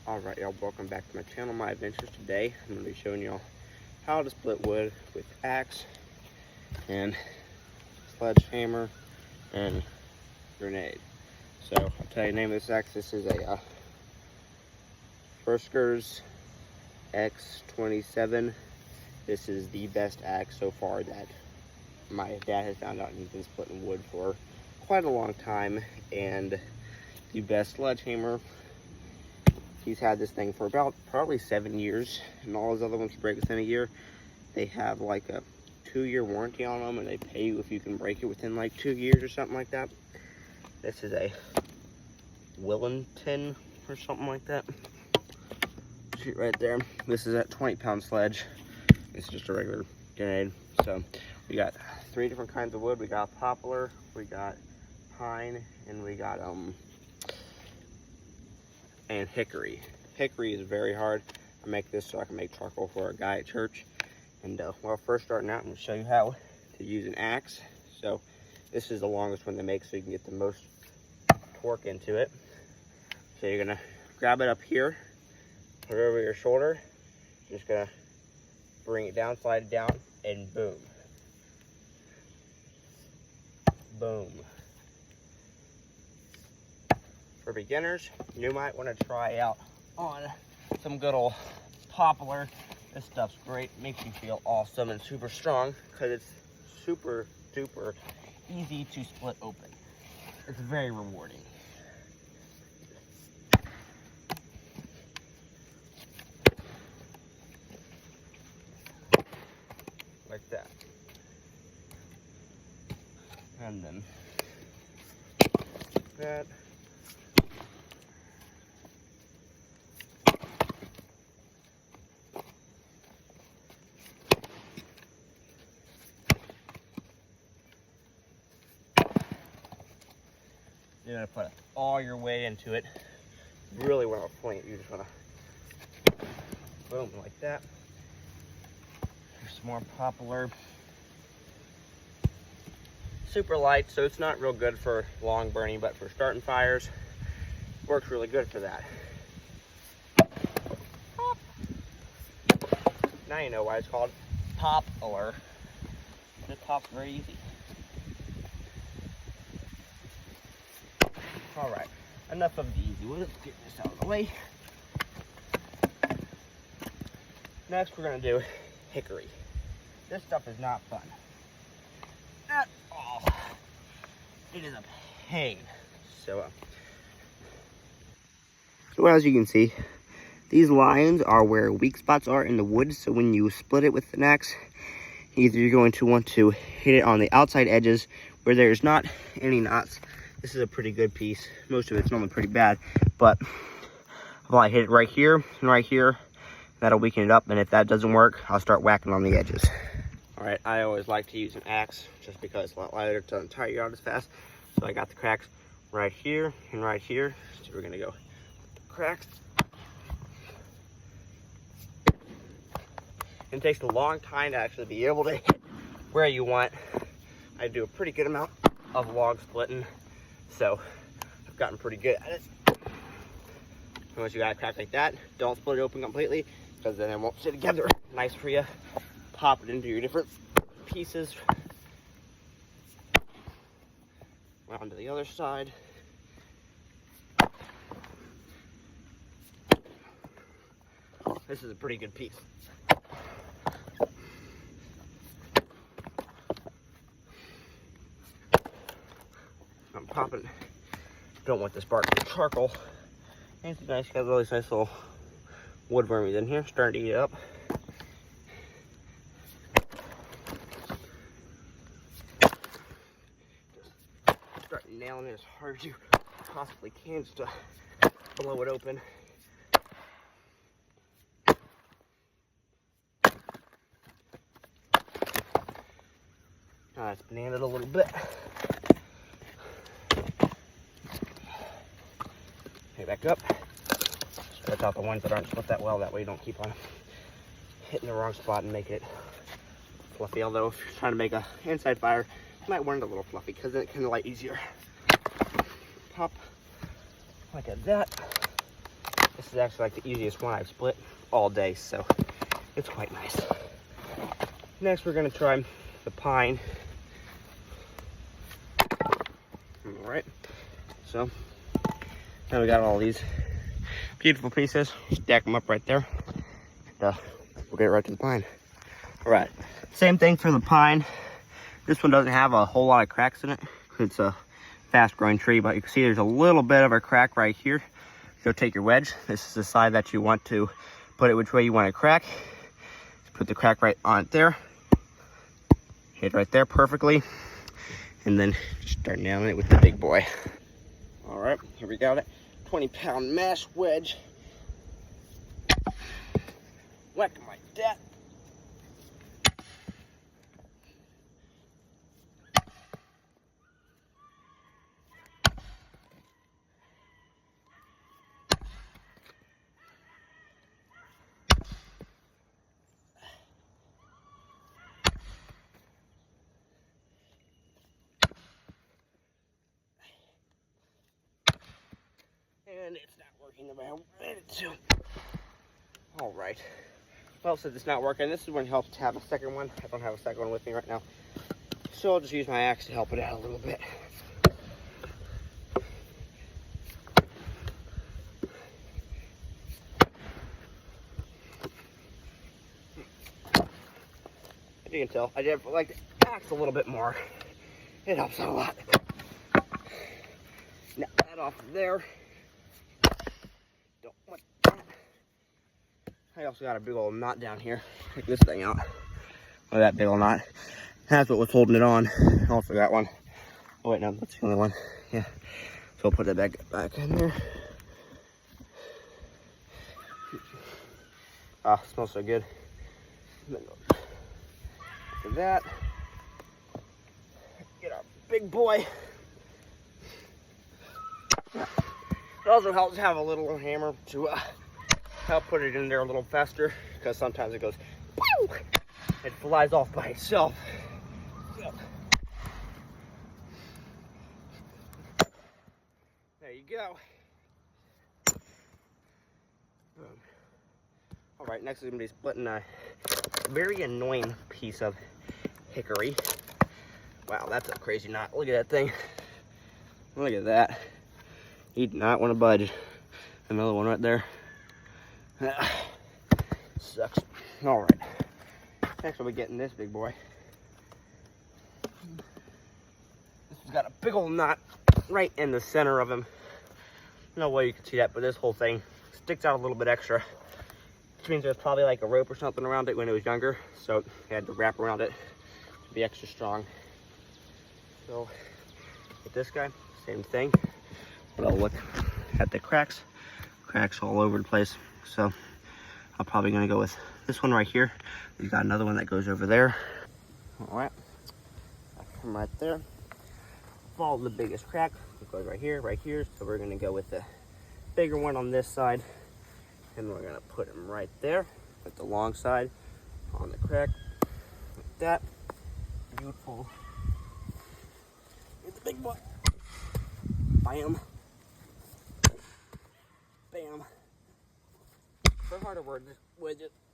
Alright y'all, welcome back to my channel, My Adventures. Today I'm going to be showing y'all how to split wood with axe and sledgehammer and grenade. So I'll tell you the name of this axe. This is a Firskers X27. This is the best axe so far that my dad has found out, and he's been splitting wood for quite a long time, and the best sledgehammer. He's had this thing for about probably 7 years, and all his other ones break within a year. They have like a 2-year warranty on them, and they pay you if you can break it within like 2 years or something like that. This is a Willington or something like that. See right there. This is a 20-pound sledge. It's just a regular grenade. So we got 3 different kinds of wood. We got poplar, we got pine, and we got and hickory. Hickory is very hard. I make this so I can make charcoal for a guy at church. And well, first starting out, I'm going to show you how to use an axe. So this is the longest one to make, so you can get the most torque into it. So you're going to grab it up here, put it over your shoulder. You're just going to bring it down, slide it down, and boom. Boom. For beginners, you might want to try out on some good old poplar. This stuff's great, makes you feel awesome and super strong because it's super duper easy to split open. It's very rewarding. Like that. And then like that. You're gonna put all your weight into it. You really want to point. You just want to boom like that. There's some more poplar. Super light, so it's not real good for long burning, but for starting fires, works really good for that. Now you know why it's called poplar. This pop's very easy. Alright, enough of the easy wood. Let's get this out of the way. Next, we're going to do hickory. This stuff is not fun at all. It is a pain. So as you can see, these lines are where weak spots are in the wood. So when you split it with an axe, either you're going to want to hit it on the outside edges where there's not any knots. This is a pretty good piece. Most of it's normally pretty bad, but if I hit it right here and right here, that'll weaken it up. And if that doesn't work, I'll start whacking on the edges. All right, I always like to use an axe just because it's a lot lighter, it doesn't tire you out as fast. So I got the cracks right here and right here. So we're gonna go cracks. It takes a long time to actually be able to hit where you want. I do a pretty good amount of log splitting, so I've gotten pretty good at it. Once you got a crack like that, don't split it open completely because then it won't stay together. Nice for you. Pop it into your different pieces. Round to the other side. This is a pretty good piece. I'm popping. Don't want this bark to charcoal. And it's nice, got all these nice little wood wormies in here, starting to eat it up. Just start nailing it as hard as you possibly can just to blow it open. It's bananas a little bit. Okay, back up. Stretch out the ones that aren't split that well. That way you don't keep on hitting the wrong spot and make it fluffy. Although if you're trying to make a inside fire, you might want it a little fluffy because then it can light easier. Pop like that. This is actually like the easiest one I've split all day, so it's quite nice. Next, we're gonna try the pine. All right, so now we got all these beautiful pieces. Stack them up right there. And, we'll get right to the pine. All right, same thing for the pine. This one doesn't have a whole lot of cracks in it. It's a fast-growing tree, but you can see there's a little bit of a crack right here. So take your wedge. This is the side that you want to put it which way you want to crack. Just put the crack right on it there. Hit right there perfectly. And then start nailing it with the big boy. All right, here we got it. 20-pound mash wedge. Whack him like that. And it's not working the way I wanted it to. All right. Well, since it's not working, this is when it helps to have a second one. I don't have a second one with me right now. So I'll just use my axe to help it out a little bit. As you can tell, I did like the axe a little bit more. It helps out a lot. Now that off of there. Don't want that. I also got a big old knot down here. Take this thing out. Look at that big old knot. That's what was holding it on. I also got one. Oh wait, no, that's the only one. Yeah. So I'll put it back in there. Ah, smells so good. Look at that. Get our big boy. It also helps to have a little hammer to help put it in there a little faster, because sometimes it goes, woo! It flies off by itself. So, there you go. Boom. All right, next is going to be splitting a very annoying piece of hickory. Wow, that's a crazy knot. Look at that thing. Look at that. You do not want to budge. Another one right there. Sucks. All right. Next we'll be getting this big boy. This has got a big old knot right in the center of him. No way you can see that, but this whole thing sticks out a little bit extra. Which means there's probably like a rope or something around it when it was younger. So it had to wrap around it to be extra strong. So with this guy, same thing. Well, look at the cracks all over the place. So I'm probably gonna go with this one right here. We've got another one that goes over there. All right, come right there. Follow the biggest crack. It goes right here, right here. So we're gonna go with the bigger one on this side, and we're gonna put him right there with the long side on the crack, like that. Beautiful. Here's the big boy. Bam. Bam. For harder words,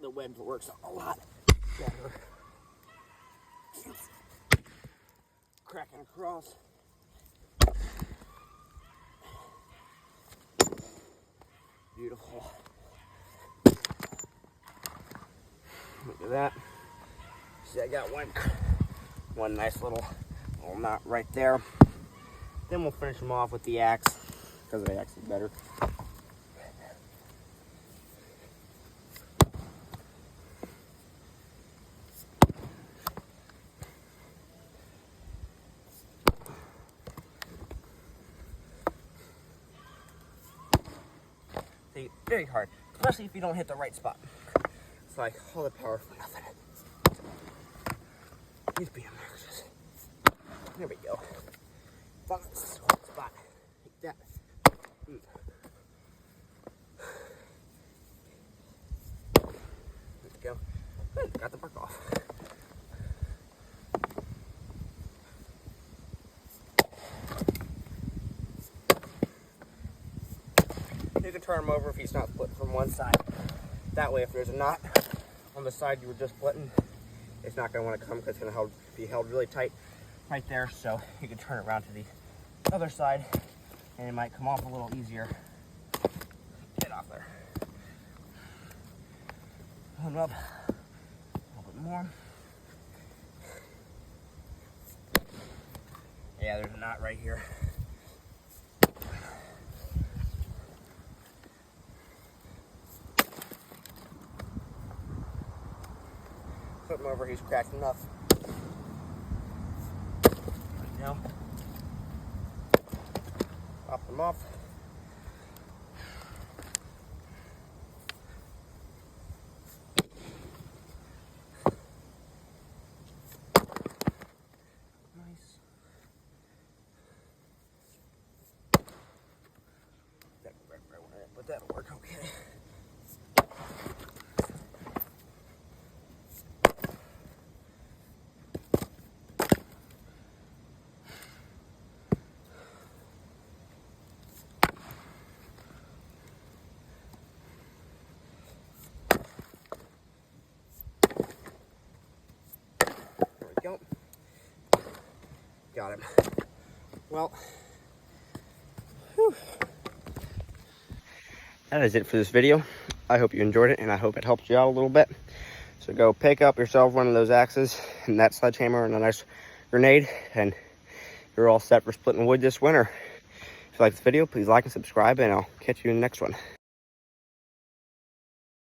the wedge works a lot better. Cracking across. Beautiful. Look at that. See, I got one nice little knot right there. Then we'll finish them off with the axe, because the axe is better. See, very hard, especially if you don't hit the right spot. It's like all the power for nothing. He's being nervous. There we go. Find a spot like that. There we go. Good, got the bark off. You can turn them over if he's not split from one side. That way, if there's a knot on the side you were just splitting, it's not going to want to come because it's going to be held really tight right there. So you can turn it around to the other side and it might come off a little easier. Get off there. Hold up a little bit more. Yeah, there's a knot right here. Flip him over, he's cracked enough. Right now, pop them off. Nice. But that'll work okay. Go. Got him. Well, whew. That is it for this video. I hope you enjoyed it, and I hope it helped you out a little bit. So go pick up yourself one of those axes and that sledgehammer and a nice grenade, and you're all set for splitting wood this winter. If you like this video, please like and subscribe, and I'll catch you in the next one.